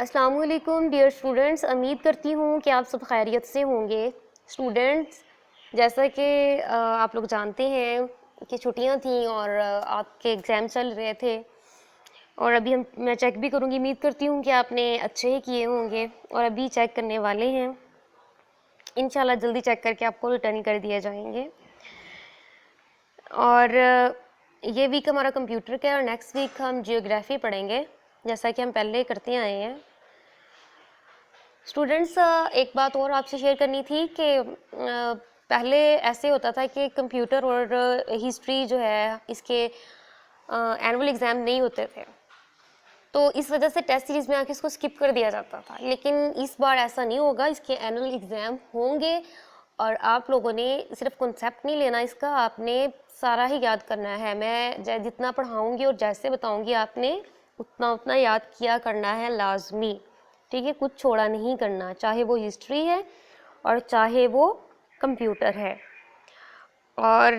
अस्सलाम वालेकुम dear students, उम्मीद करती हूँ कि आप सब खैरियत से होंगे। स्टूडेंट्स, जैसा कि आप लोग जानते हैं कि छुट्टियाँ थीं और आपके एग्ज़ाम चल रहे थे और अभी मैं चेक भी करूँगी। उम्मीद करती हूँ कि आपने अच्छे ही किए होंगे और अभी चेक करने वाले हैं। इंशाल्लाह जल्दी चेक करके आपको रिटर्न कर दिए जाएंगे। और ये वीक हमारा कंप्यूटर का है और नेक्स्ट वीक हम जियोग्राफी पढ़ेंगे, जैसा कि हम पहले करते आए हैं। स्टूडेंट्स, एक बात और आपसे शेयर करनी थी कि पहले ऐसे होता था कि कंप्यूटर और हिस्ट्री जो है इसके एनुअल एग्ज़ाम नहीं होते थे, तो इस वजह से टेस्ट सीरीज़ में आके इसको स्किप कर दिया जाता था। लेकिन इस बार ऐसा नहीं होगा, इसके एनुअल एग्ज़ाम होंगे और आप लोगों ने सिर्फ कॉन्सेप्ट नहीं लेना इसका, आपने सारा ही याद करना है। मैं जितना पढ़ाऊँगी और जैसे बताऊँगी आपने उतना उतना याद किया करना है लाजमी, ठीक है। कुछ छोड़ा नहीं करना, चाहे वो हिस्ट्री है और चाहे वो कंप्यूटर है। और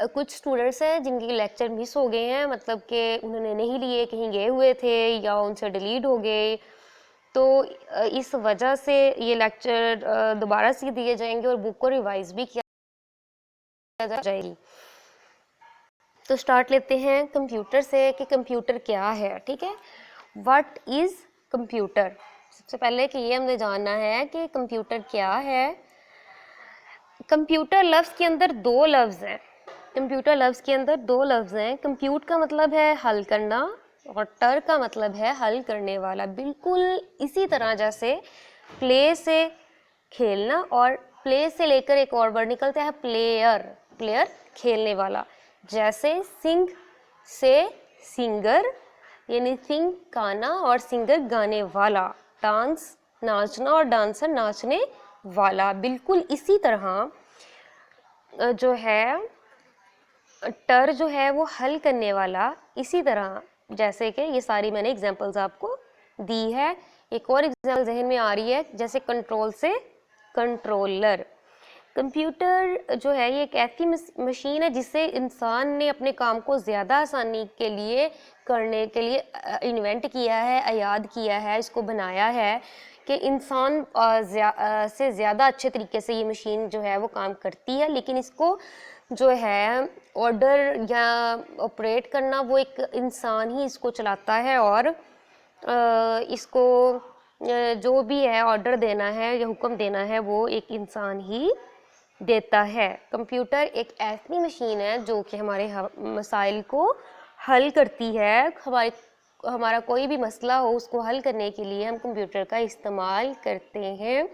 कुछ स्टूडेंट्स हैं जिनके लेक्चर मिस हो गए हैं, मतलब कि उन्होंने नहीं लिए, कहीं गए हुए थे या उनसे डिलीट हो गए, तो इस वजह से ये लेक्चर दोबारा से दिए जाएंगे और बुक को रिवाइज भी किया जाएगी। तो स्टार्ट लेते हैं कंप्यूटर से कि कंप्यूटर क्या है, ठीक है। What is computer? सबसे पहले कि ये हमने जानना है कि कंप्यूटर क्या है। कंप्यूटर लफ्ज़ के अंदर दो लफ्ज़ हैं। कंप्यूटर लफ्ज़ के अंदर दो लफ्ज़ हैं। कंप्यूट का मतलब है हल करना और टर का मतलब है हल करने वाला। बिल्कुल इसी तरह जैसे प्ले से खेलना और प्ले से लेकर एक और वर्ड निकलता है प्लेयर, प्लेयर खेलने वाला। जैसे सिंग से सिंगर, यानी सिंग गाना और सिंगर गाने वाला। डांस नाचना और डांसर नाचने वाला। बिल्कुल इसी तरह जो है टर जो है वो हल करने वाला। इसी तरह जैसे कि ये सारी मैंने एग्जांपल्स आपको दी है। एक और एग्जांपल जहन में आ रही है, जैसे कंट्रोल से कंट्रोलर। कंप्यूटर जो है ये एक ऐसी मशीन है जिससे इंसान ने अपने काम को ज़्यादा आसानी के लिए करने के लिए इन्वेंट किया है, इजाद किया है, इसको बनाया है कि इंसान से ज़्यादा अच्छे तरीके से ये मशीन जो है वो काम करती है। लेकिन इसको जो है ऑर्डर या ऑपरेट करना वो एक इंसान ही इसको चलाता है और इसको जो भी है ऑर्डर देना है या हुक्म देना है वो एक इंसान ही देता है। कंप्यूटर एक ऐसी मशीन है जो कि हमारे मसाइल को हल करती है। हमारा कोई भी मसला हो उसको हल करने के लिए हम कंप्यूटर का इस्तेमाल करते हैं।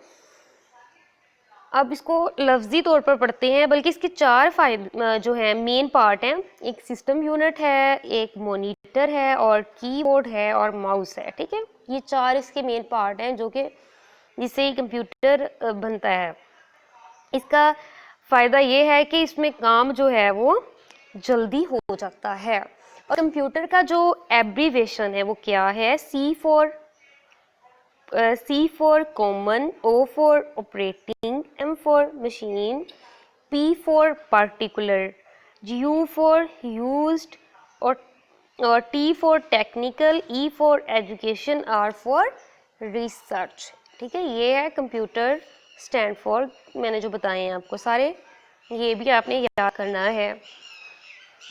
अब इसको लफ्ज़ी तौर पर पढ़ते हैं, बल्कि इसके चार फायदे जो हैं मेन पार्ट हैं। एक सिस्टम यूनिट है, एक मॉनिटर है और कीबोर्ड है और माउस है, ठीक है। ये चार इसके मेन पार्ट हैं जो कि जिससे कंप्यूटर बनता है। इसका फ़ायदा ये है कि इसमें काम जो है वो जल्दी हो जाता है। और कंप्यूटर का जो एब्रीवेशन है वो क्या है? C for common, O for operating, M for machine, P for particular, U for used और T for technical, E for education, R for research, ठीक है। ये है कंप्यूटर स्टैंड फॉर, मैंने जो बताए हैं आपको सारे, ये भी आपने याद करना है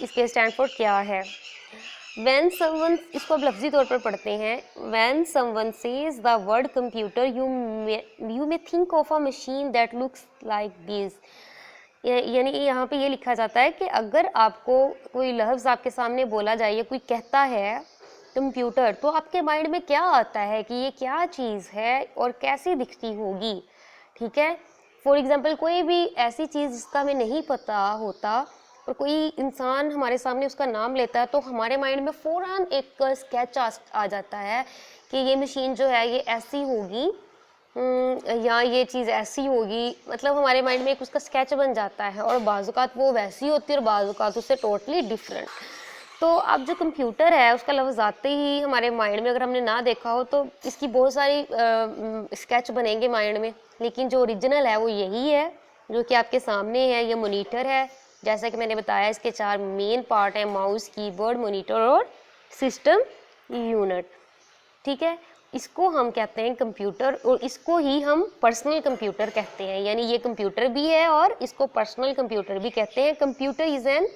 इसके स्टैंड फॉर क्या है। When someone, इसको अब लफ्जी तौर पर पढ़ते हैं। When someone says the word computer, you may think of a machine that looks like this. यानी यहाँ पे ये लिखा जाता है कि अगर आपको कोई लफ्ज़ आपके सामने बोला जाए या कोई कहता है कंप्यूटर, तो आपके माइंड में क्या आता है कि ये क्या चीज़ है और कैसी दिखती होगी, ठीक है। फॉर एग्ज़ाम्पल कोई भी ऐसी चीज़ जिसका हमें नहीं पता होता और कोई इंसान हमारे सामने उसका नाम लेता है तो हमारे माइंड में फ़ौरन एक स्केच आ जाता है कि ये मशीन जो है ये ऐसी होगी या ये चीज़ ऐसी होगी। मतलब हमारे माइंड में एक उसका स्केच बन जाता है और बाज़-औक़ात वो वैसी होती है और बाज़-औक़ात उससे टोटली डिफरेंट। तो अब जो कंप्यूटर है उसका लफ्ज़ आते ही हमारे माइंड में, अगर हमने ना देखा हो तो इसकी बहुत सारी स्केच बनेंगे माइंड में, लेकिन जो ओरिजिनल है वो यही है जो कि आपके सामने है। ये मॉनिटर है, जैसा कि मैंने बताया इसके चार मेन पार्ट हैं, माउस, कीबोर्ड, मॉनिटर और सिस्टम यूनिट, ठीक है। इसको हम कहते हैं कंप्यूटर, और इसको ही हम पर्सनल कंप्यूटर कहते हैं। यानी ये कंप्यूटर भी है और इसको पर्सनल कंप्यूटर भी कहते हैं। Computer is an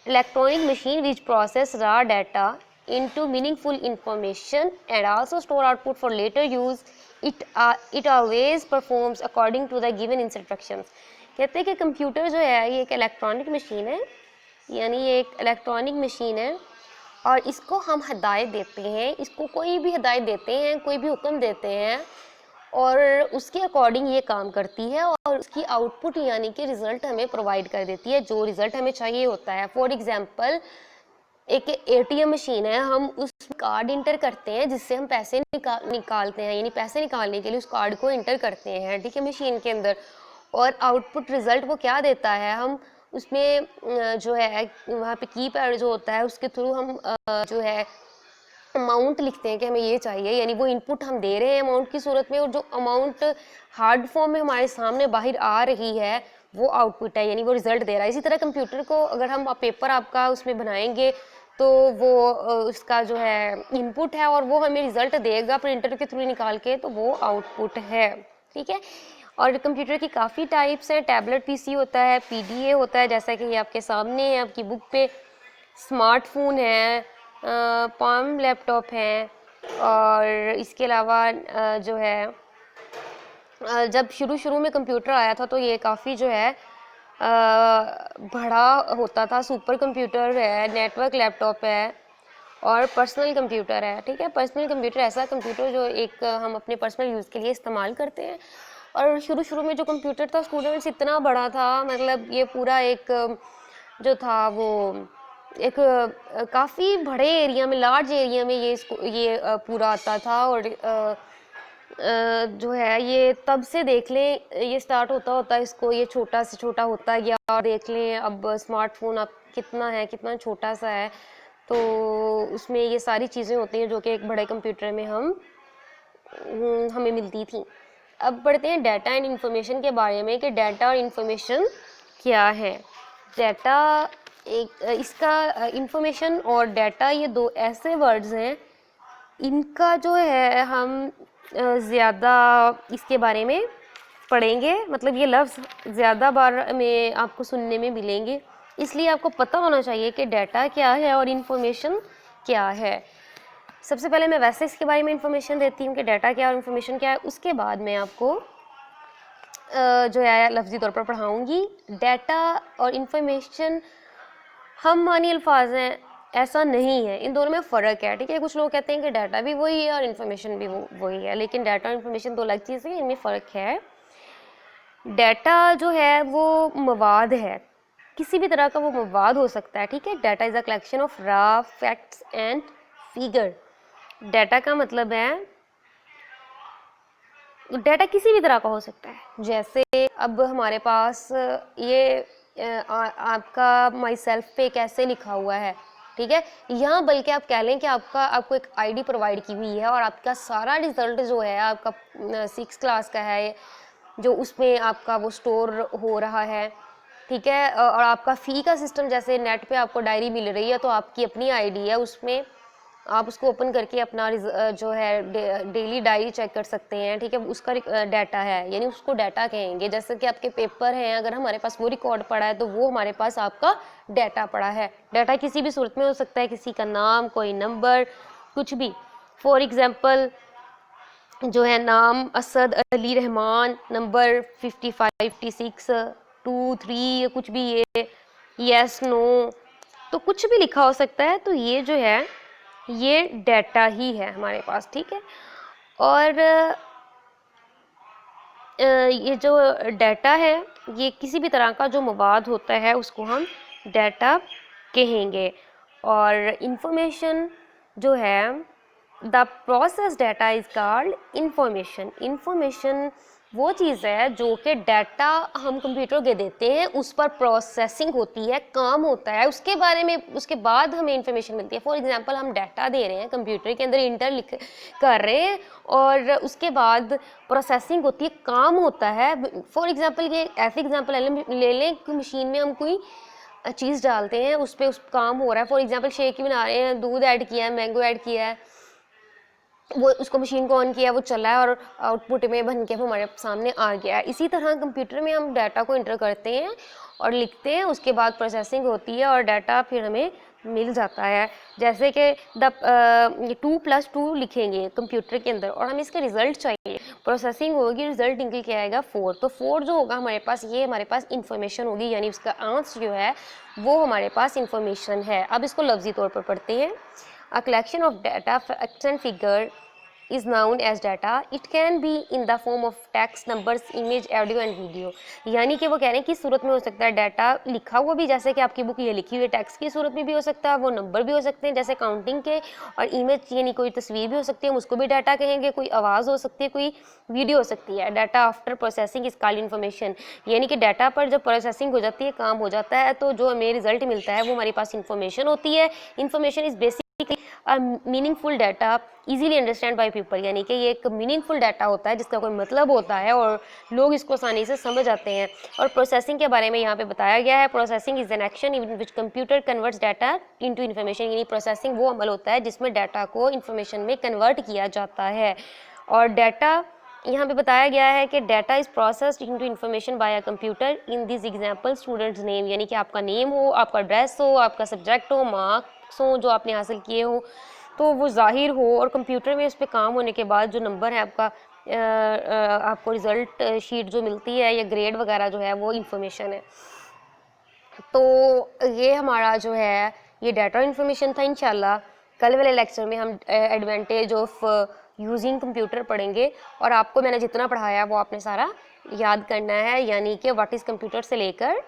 electronic machine which process raw data into meaningful information and also store output for later use. It always performs according to the given instructions. कहते हैं कि कंप्यूटर जो है ये एक इलेक्ट्रॉनिक मशीन है, यानी ये एक इलेक्ट्रॉनिक मशीन है और इसको हम हदायत देते हैं, इसको कोई भी हदायत देते हैं, कोई भी हुक्म देते हैं और उसके अकॉर्डिंग ये काम करती है और उसकी आउटपुट यानी कि रिज़ल्ट हमें प्रोवाइड कर देती है, जो रिज़ल्ट हमें चाहिए होता है। फॉर एग्जांपल एक एटीएम मशीन है, हम उस कार्ड इंटर करते हैं जिससे हम पैसे निकालते हैं, यानी पैसे निकालने के लिए उस कार्ड को इंटर करते हैं, ठीक है, मशीन के अंदर, और आउटपुट रिज़ल्ट वो क्या देता है, हम उसमें जो है वहाँ पे कीपैड जो होता है उसके थ्रू हम जो है अमाउंट लिखते हैं कि हमें ये चाहिए, यानी वो इनपुट हम दे रहे हैं अमाउंट की सूरत में, और जो अमाउंट हार्ड फॉर्म में हमारे सामने बाहर आ रही है वो आउटपुट है, यानी वो रिज़ल्ट दे रहा है। इसी तरह कंप्यूटर को अगर हम पेपर आपका उसमें बनाएंगे तो वो उसका जो है इनपुट है और वो हमें रिज़ल्ट देगा प्रिंटर के थ्रू निकाल के, तो वो आउटपुट है, ठीक है। और कंप्यूटर की काफ़ी टाइप्स हैं, टैबलेट पीसी होता है, पीडीए होता है, जैसा कि ये आपके सामने है आपकी बुक पे, स्मार्टफोन है, पाम लैपटॉप है, और इसके अलावा जो है जब शुरू में कंप्यूटर आया था तो ये काफ़ी जो है बड़ा होता था। सुपर कंप्यूटर है, नेटवर्क लैपटॉप है और पर्सनल कंप्यूटर है, ठीक है। पर्सनल कंप्यूटर ऐसा कंप्यूटर जो एक हम अपने पर्सनल यूज़ के लिए इस्तेमाल करते हैं। और शुरू में जो कंप्यूटर था स्टूडेंट्स इतना बड़ा था, मतलब ये पूरा एक जो था वो एक काफ़ी बड़े एरिया में, लार्ज एरिया में ये पूरा आता था। और जो है ये तब से देख लें ये स्टार्ट होता इसको ये छोटा से छोटा होता गया, और देख लें अब स्मार्टफोन अब कितना है, कितना छोटा सा है। तो उसमें ये सारी चीज़ें होती हैं जो कि एक बड़े कंप्यूटर में हमें मिलती थी। अब पढ़ते हैं डाटा एंड इंफॉर्मेशन के बारे में कि डाटा और इंफॉर्मेशन क्या है। डाटा एक इसका इंफॉर्मेशन और डाटा ये दो ऐसे वर्ड्स हैं, इनका जो है हम ज़्यादा इसके बारे में पढ़ेंगे, मतलब ये लफ्ज़ ज़्यादा बार में आपको सुनने में मिलेंगे, इसलिए आपको पता होना चाहिए कि डाटा क्या है और इंफॉर्मेशन क्या है। सबसे पहले मैं वैसे इसके बारे में इंफॉर्मेशन देती हूँ कि डाटा क्या और इंफॉर्मेशन क्या है, उसके बाद मैं आपको जो है लफ्ज़ी तौर पर पढ़ाऊँगी। डाटा और इंफॉर्मेशन हम मानी अल्फाज हैं, ऐसा नहीं है, इन दोनों में फ़र्क है, ठीक है। कुछ लोग कहते हैं कि डाटा भी वही है और इन्फॉर्मेशन भी वही है, लेकिन डाटा और इन्फॉर्मेशन दो अलग चीज़ है, इनमें फ़र्क है। डाटा जो है वो मवाद है, किसी भी तरह का वो मवाद हो सकता है, ठीक है। Data is a collection of raw facts and figure. Data का मतलब है डाटा किसी भी तरह का हो सकता है, जैसे अब हमारे पास ये आपका माई सेल्फ पे कैसे लिखा हुआ है, ठीक है। यहाँ बल्कि आप कह लें कि आपको एक आईडी प्रोवाइड की हुई है और आपका सारा रिजल्ट जो है आपका 6 क्लास का है जो उसमें आपका वो स्टोर हो रहा है, ठीक है। और आपका फ़ी का सिस्टम, जैसे नेट पे आपको डायरी मिल रही है तो आपकी अपनी आईडी है, उसमें आप उसको ओपन करके अपना जो है डेली डायरी चेक कर सकते हैं, ठीक है। उसका डाटा है, यानी उसको डाटा कहेंगे। जैसे कि आपके पेपर हैं, अगर हमारे पास वो रिकॉर्ड पड़ा है तो वो हमारे पास आपका डाटा पड़ा है। डाटा किसी भी सूरत में हो सकता है, किसी का नाम, कोई नंबर, कुछ भी। फॉर एग्जांपल जो है नाम असद अली रहमान, नंबर 55 56 2 3, कुछ भी, ये यस नो, तो कुछ भी लिखा हो सकता है। तो ये जो है ये डाटा ही है हमारे पास, ठीक है। और ये जो डाटा है ये किसी भी तरह का जो मवाद होता है उसको हम डाटा कहेंगे। और इंफॉर्मेशन जो है the process data is called information. Information वो चीज़ है जो कि डाटा हम कंप्यूटर के देते हैं, उस पर प्रोसेसिंग होती है, काम होता है, उसके बारे में उसके बाद हमें इंफॉर्मेशन मिलती है। फॉर एग्जांपल हम डाटा दे रहे हैं कंप्यूटर के अंदर, इंटर कर रहे हैं और उसके बाद प्रोसेसिंग होती है, काम होता है। फॉर एग्जांपल ये ऐसे एग्जांपल ले लें कि मशीन में हम कोई चीज़ डालते हैं, उस पर काम हो रहा है। फॉर एग्जांपल शेक ही बना रहे हैं, दूध ऐड किया है, मैंगो ऐड किया है, वो उसको मशीन को ऑन किया, वो चला है और आउटपुट में बन के वो हमारे सामने आ गया है। इसी तरह कंप्यूटर में हम डाटा को इंटर करते हैं और लिखते हैं, उसके बाद प्रोसेसिंग होती है और डाटा फिर हमें मिल जाता है। जैसे कि 2+2 लिखेंगे कंप्यूटर के अंदर और हमें इसका रिजल्ट चाहिए, प्रोसेसिंग होगी, रिजल्ट निकल के आएगा 4। तो 4 जो होगा हमारे पास, ये हमारे पास इंफॉर्मेशन होगी, यानी उसका आंसर जो है वो हमारे पास इंफॉर्मेशन है। अब इसको लफ्जी तौर पर पढ़ते हैं। A collection of data, facts and figure is known as data. It can be in the form of text, numbers, image, audio and video. यानी कि वो कह रहे हैं कि सूरत में हो सकता है डाटा लिखा हुआ भी, जैसे कि आपकी बुक ये लिखी हुई है, टेक्स्ट की सूरत में भी हो सकता है, वो नंबर भी हो सकते हैं जैसे काउंटिंग के, और इमेज यानी कोई तस्वीर भी हो सकती है, हम उसको भी डाटा कहेंगे, कोई आवाज़ हो सकती है, कोई वीडियो हो सकती है। Data after processing is called information, यानी कि डाटा पर जब प्रोसेसिंग हो जाती है, काम हो जाता है, तो जो हमें रिजल्ट मिलता है वो हमारे पास इन्फॉर्मेशन होती है। Information is basic meaningful data easily understand by people, यानी कि ये एक मीनिंगफुल डाटा होता है जिसका कोई मतलब होता है और लोग इसको आसानी से समझ आते हैं। और प्रोसेसिंग के बारे में यहाँ पे बताया गया है, processing is an action in which computer converts data into information, यानी प्रोसेसिंग वो अमल होता है जिसमें डाटा को इन्फॉर्मेशन में कन्वर्ट किया जाता है। और डाटा यहाँ पे बताया गया है कि data is processed into information bye a computer. In this example students name, यानी कि आपका नेम हो, आपका एड्रेस हो, आपका सब्जेक्ट हो, मार्क्स हो जो आपने हासिल किए हो, तो वो ज़ाहिर हो, और कंप्यूटर में उस पर काम होने के बाद जो नंबर है आपका, आपको रिज़ल्ट शीट जो मिलती है या ग्रेड वगैरह जो है वो इन्फॉर्मेशन है। तो ये हमारा जो है ये डाटा इन्फॉर्मेशन था। इंशाल्लाह कल वाले लेक्चर में हम एडवांटेज ऑफ यूजिंग कंप्यूटर पढ़ेंगे, और आपको मैंने जितना पढ़ाया वो आपने सारा याद करना है, यानी कि व्हाट इज़ कंप्यूटर से लेकर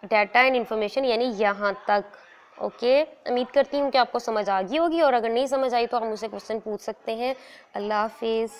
डाटा एंड इन्फॉर्मेशन, यानी यहाँ तक। ओके, उम्मीद करती हूँ कि आपको समझ आ गई होगी, और अगर नहीं समझ आई तो आप मुझसे क्वेश्चन पूछ सकते हैं। अल्लाह हाफिज़।